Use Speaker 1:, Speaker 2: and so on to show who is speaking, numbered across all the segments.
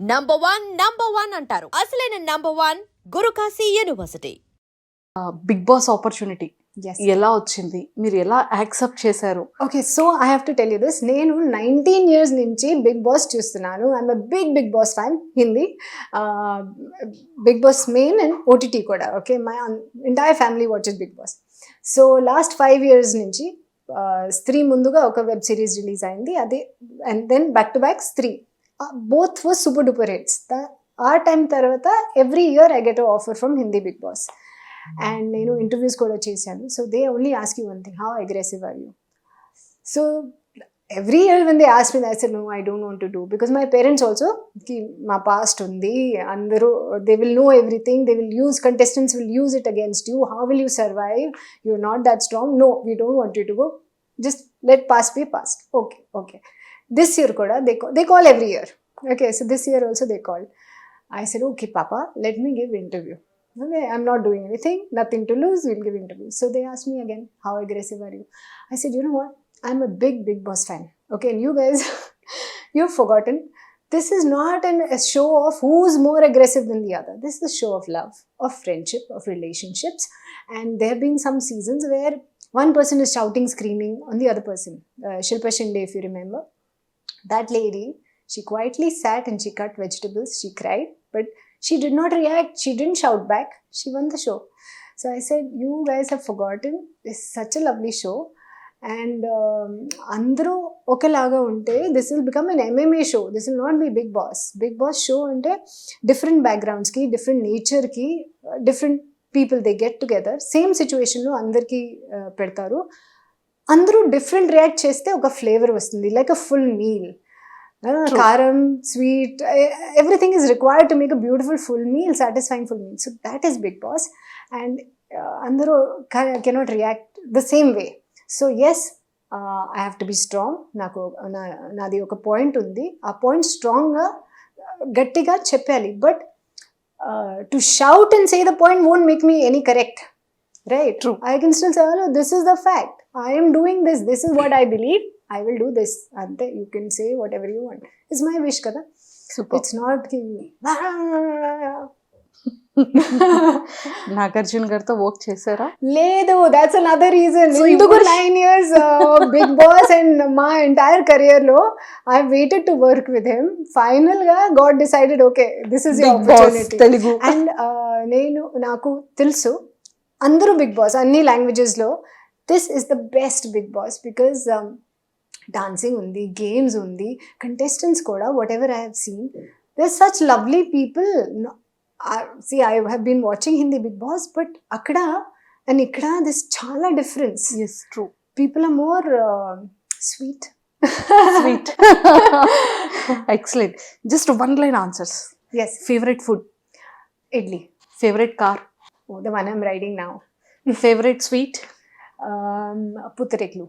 Speaker 1: Number one అంటారు. అసలైన number one Guru Kashi university.
Speaker 2: Big boss opportunity
Speaker 3: Yes.
Speaker 2: ఎలా వచ్చింది, మీరు ఎలా యాక్సెప్ట్ చేశారు?
Speaker 3: Okay, so I have to tell you this. నేను 19 years నుంచి బిగ్ బాస్ చూస్తున్నాను. I'm Bigg Boss fan. Hindi Bigg Boss main and OTT కూడా. Okay, my entire family watches Bigg Boss. So last 5 years నుంచి స్త్రీ ముందుగా ఒక web series release అయింది, అది and then back to back Stree. Both was super duper hits. ఆ time తర్వాత every year I get offer from Hindi Bigg Boss. And నేను interviews కూడా చేశాను. So they only ask you one thing, how aggressive are you? So every year when they ask me, I said no, I don't want to do, because my parents also కి మా past ఉంది, అందరూ they will know everything, they will use, contestants will use it against you, how will you survive, you are not that strong, no we don't want you to go, just let past be past. Okay this year కూడా they call every year. Okay, so this year also they called. I said, okay papa, let me give interview. Okay, I'm not doing anything, nothing to lose, we'll give interview. So they asked me again, how aggressive are you? I said, you know what, I'm a big boss fan. Okay, and you guys you've forgotten, this is not a show of who's more aggressive than the other. This is a show of love, of friendship, of relationships. And there have been some seasons where one person is shouting, screaming on the other person. Shilpa Shinde, if you remember, that lady, she quietly sat and she cut vegetables, she cried, but she did not react, she didn't shout back, she won the show. So I said, you guys have forgotten, this is such a lovely show. And అందరూ ఒకలాగా ఉంటే this will become an MMA show, this will not be Big Boss show అంటే different backgrounds కి, different nature కి, different people they get together, same situation లో అందరికీ పెడతారు, అందరూ డిఫరెంట్ రియాక్ట్ చేస్తే ఒక ఫ్లేవర్ వస్తుంది, లైక్ అ ఫుల్ మీల్. కారం, sweet, everything is required to make a beautiful full meal, satisfying full meal. So that is Bigg Boss. And అందరూ cannot react the same way. So yes, I have to be strong. నాది ఒక point ఉంది, ఆ point స్ట్రాంగ్గా గట్టిగా చెప్పాలి. But to shout and say the point won't make me any correct. Right?
Speaker 2: True.
Speaker 3: I can still say, oh, this is the fact. I am doing this. This is what I believe. I will do this. Ante, you can say whatever you want. It's my wish, kada.
Speaker 2: Super.
Speaker 3: It's not.
Speaker 2: Nagarjuna గారితో work చేశారా?
Speaker 3: లేదు, that's another reason.
Speaker 2: So
Speaker 3: In 9 years Big Boss and my entire career lo, I waited to work with him. Final ga God decided, okay, this is your opportunity.
Speaker 2: Telugu.
Speaker 3: And నాకు తెలుసు అందరూ Bigg Boss అన్ని లాంగ్వేజెస్లో, this is the best Bigg Boss because dancing ఉంది, games ఉంది, contestants కూడా, whatever I have seen, there such lovely people. See I have been watching Hindi Bigg Boss, but అక్కడ and ఇక్కడ దిస్ చాలా difference.
Speaker 2: Yes, true.
Speaker 3: People are more sweet.
Speaker 2: Excellent. Just one line answers.
Speaker 3: Yes.
Speaker 2: Favourite food?
Speaker 3: Idli.
Speaker 2: Favourite car?
Speaker 3: The one I'm riding now.
Speaker 2: Favourite sweet?
Speaker 3: Putharekulu.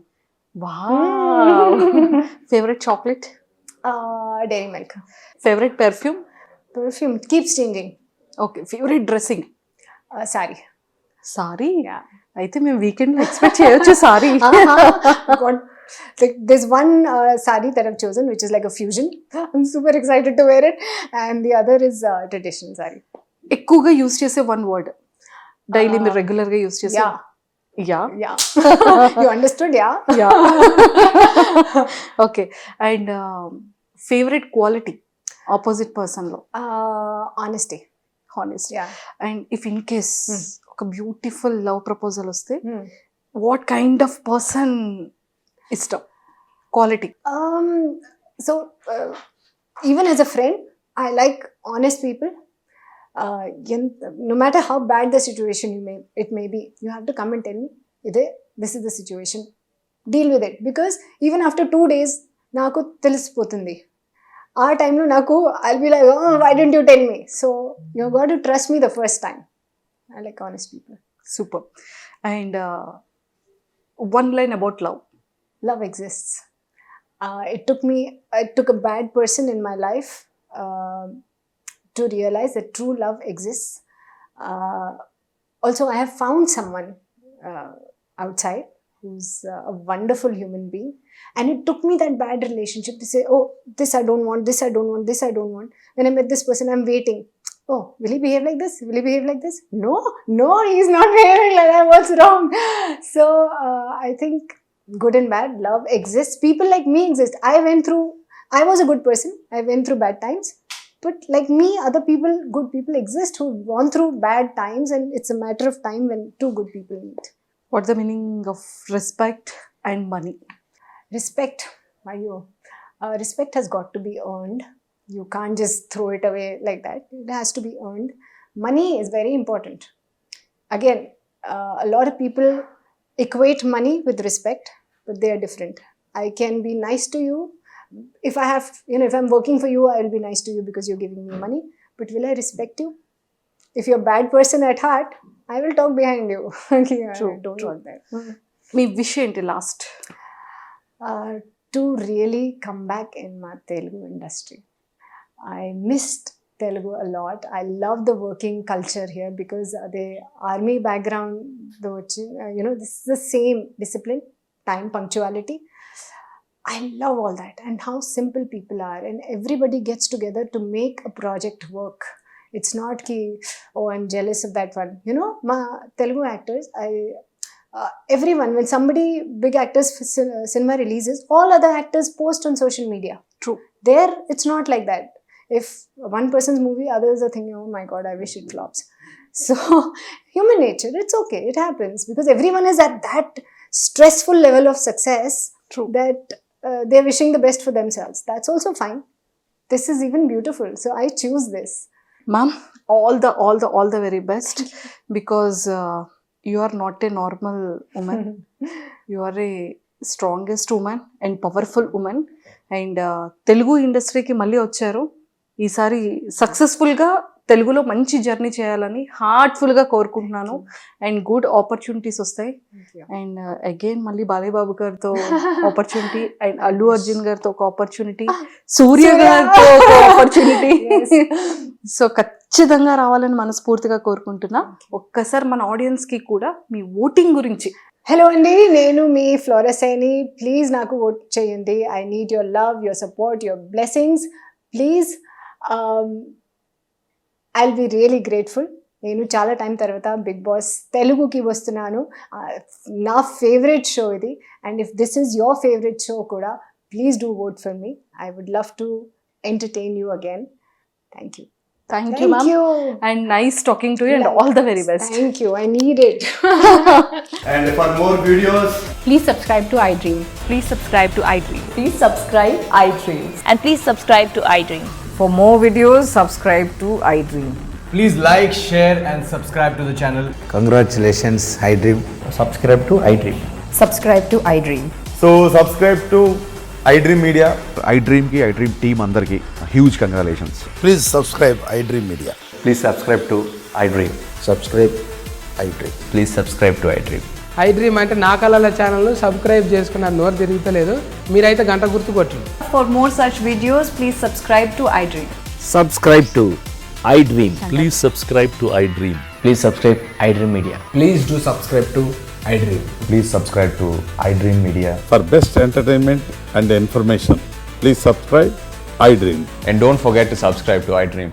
Speaker 2: Wow. Favourite chocolate?
Speaker 3: Dairy milk.
Speaker 2: Favourite perfume?
Speaker 3: Perfume keeps changing.
Speaker 2: Okay. Favourite dressing?
Speaker 3: Sari.
Speaker 2: Sorry?
Speaker 3: Yeah.
Speaker 2: అయితే మేము weekend expect చేయొచ్చు sorry.
Speaker 3: There's one sari that I've chosen which is like a fusion. I'm super excited to wear it, and the other is traditional sari.
Speaker 2: ఎక్కువగా use చేసే one word daily మీరు regular గా use చేసే?
Speaker 3: Yeah. You understood? Yeah.
Speaker 2: Okay. And favourite quality opposite person లో?
Speaker 3: Honesty.
Speaker 2: Honest.
Speaker 3: Yeah.
Speaker 2: And if in case ఒక beautiful love proposal వస్తే what kind of person ఇష్టం, quality?
Speaker 3: So even as a friend, I like honest people. No matter how bad the situation it may be, you have to come and tell me, this is the situation, deal with it. Because even after 2 days నాకు తెలిసిపోతుంది. ఆ టైంలో నాకు I'll be like, oh, why didn't you tell me? So you got to trust me the first time. I like honest people.
Speaker 2: Super. And one line about love?
Speaker 3: Love exists. It took a bad person in my life to realize that true love exists. Also, I have found someone outside who's a wonderful human being. And it took me that bad relationship to say, oh, this I don't want, this I don't want, this I don't want. When I met this person, I'm waiting. Oh, will he behave like this? Will he behave like this? No, he's not behaving like that. What's wrong? So I think good and bad, love exists. People like me exist. I was a good person. I went through bad times. But like me, other people, good people exist who've gone through bad times, and it's a matter of time when two good people meet.
Speaker 2: What's the meaning of respect and money?
Speaker 3: Respect, respect has got to be earned. You can't just throw it away like that. It has to be earned. Money is very important. Again, a lot of people equate money with respect, but they are different. I can be nice to you. If I have, if I'm working for you, I'll be nice to you because you're giving me money. But will I respect you? If you're a bad person at heart, I will talk behind you. Okay,
Speaker 2: True,
Speaker 3: I don't
Speaker 2: true.
Speaker 3: want that.
Speaker 2: Me wish ఏంటి last?
Speaker 3: To really come back in my Telugu industry. I missed Telugu a lot. I love the working culture here because the army background, this is the same discipline, time, punctuality. I love all that and how simple people are, and everybody gets together to make a project work. It's not ki, oh, I'm jealous of that one. My Telugu actors, everyone, when somebody, big actors cinema releases, all other actors post on social media.
Speaker 2: True.
Speaker 3: There, it's not like that. If one person's movie, others are thinking, oh my God, I wish it flops. So, human nature, it's okay, it happens because everyone is at that stressful level of success.
Speaker 2: True.
Speaker 3: That they're wishing the best for themselves. That's also fine. This is even beautiful. So I choose this.
Speaker 2: Ma'am, all the very best because you are not a normal woman. You are a strongest woman and powerful woman. And Telugu ఇండస్ట్రీకి మళ్ళీ వచ్చారు. ఈసారి సక్సెస్ఫుల్గా తెలుగులో మంచి journey చేయాలని హార్ట్ఫుల్గా కోరుకుంటున్నాను. అండ్ గుడ్ ఆపర్చునిటీస్ వస్తాయి. అండ్ అగైన్ మళ్ళీ బాలయ్య బాబు గారితో ఆపర్చునిటీ, అండ్ అల్లు అర్జున్ గారితో ఒక ఆపర్చునిటీ, సూర్య గారితో ఒక ఆపర్చునిటీ. సో ఖచ్చితంగా రావాలని మనస్ఫూర్తిగా కోరుకుంటున్నా. ఒక్కసారి మన ఆడియన్స్కి కూడా మీ ఓటింగ్ గురించి.
Speaker 3: హలో అండి, నేను మీ ఫ్లోరసైని. ప్లీజ్ నాకు ఓట్ చేయండి. I need your love, your support, your blessings. Please, I'll be really grateful. నేను చాలా టైం తర్వాత బిగ్ బాస్ తెలుగుకి వస్తున్నాను. నా ఫేవరెట్ షో ఇది. And if this is your favourite show కూడా, please do vote for me. I would love to entertain you again. Thank you.
Speaker 2: Thank you, ma'am. And nice talking to you, and all the very best.
Speaker 3: Thank you. I need it.
Speaker 4: And for more videos,
Speaker 5: Please subscribe to iDream.
Speaker 6: Please subscribe to iDream.
Speaker 5: Please subscribe iDreams.
Speaker 6: And please subscribe to iDream.
Speaker 5: For more videos, subscribe to iDream.
Speaker 4: please like, share and subscribe to the channel.
Speaker 7: Congratulations, iDream.
Speaker 8: Subscribe to iDream.
Speaker 5: Subscribe to iDream.
Speaker 8: So subscribe to iDream Media.
Speaker 9: iDream ki iDream team అందరికి huge congratulations.
Speaker 7: Please subscribe iDream Media.
Speaker 8: Please subscribe to iDream.
Speaker 7: Subscribe iDream.
Speaker 8: Please subscribe to iDream.
Speaker 10: iDream అంటే నా కళల channel subscribe చేసుకున్న నోరు తిరుగుతలేదు. మీరైతే గంట గుర్తు కొట్టండి.
Speaker 5: For more such videos, please subscribe to iDream.
Speaker 8: Subscribe to iDream.
Speaker 11: Please subscribe to iDream.
Speaker 8: Please subscribe iDream Media.
Speaker 4: Please do subscribe to iDream.
Speaker 8: Please subscribe to iDream Media.
Speaker 9: For best entertainment and information, please subscribe iDream.
Speaker 8: And don't forget to subscribe to iDream.